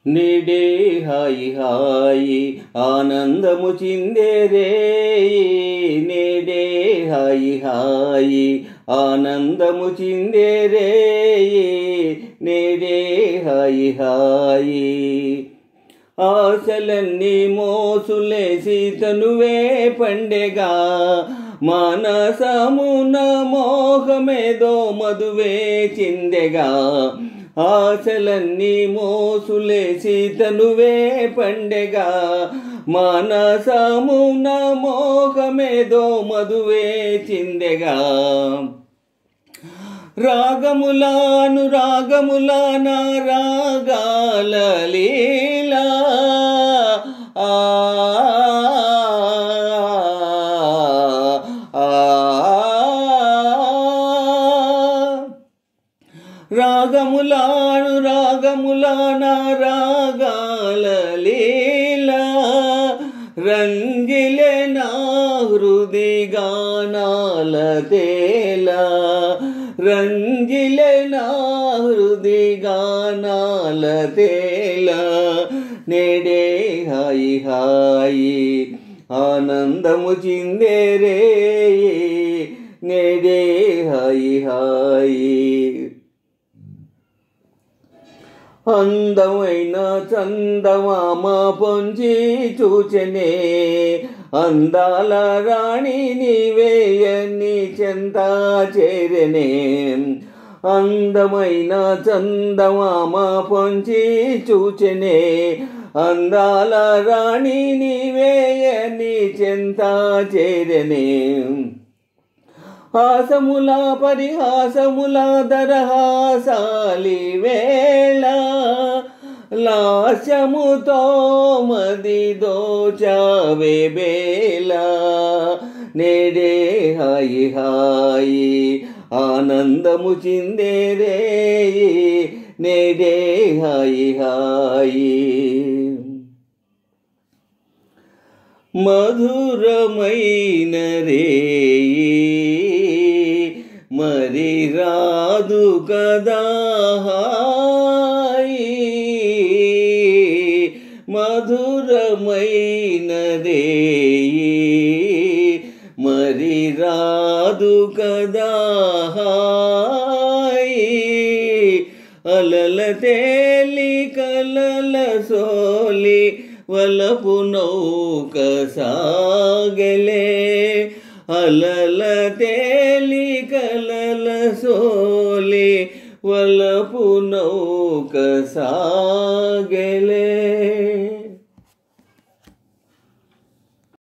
నేడే హాయి హాయి ఆనందము చిందేరే, నేడే హాయి హాయి ఆనందము చిందేరే, నేడే హాయి హాయి. ఆశలన్నీ మోసులేసి తనువే పండెగా, మానసమున మోహమేదో మధువే చిందెగా. ఆశలన్నీ మోసులేసి తనువే పండెగా, మానసమున మోహమేదో మధువే చిందెగా. రాగములాను రాగములాన రాగాల లీలా, రాగములాను రాగములాన రాగాల లీలా, రంజిలే నా హృది గానాల తేలా, రంజిలే నా హృది గానాల తేలా. నేడే హాయి హాయి ఆనందము చిందేరే, నేడే హాయి హాయి. అందమైన చందమామ పొంచి చూచెనే, అందాల రాణి నీవేయని చెంత చేరనే. అందమైన చందమామ పొంచి చూచెనే, అందాల రాణి నీవేయని చెంత చేరనే. హాసముల పరిహాసముల దరహాసాలి వేళ, లాస్యముతో మది దోచావే బేల. నేడే హాయి హాయి ఆనందము చిందేరే, నేడే హాయి హాయి. మధురమైన రేయి మరి రాదు కదా హాయి, మధురమైన రేయి మరి రాదు కదా హాయి. అలల తేలి కలల సోలి వలపు నౌక సాగలే, అలల తేలి కలల సోలి వలపు నౌక సాగలే.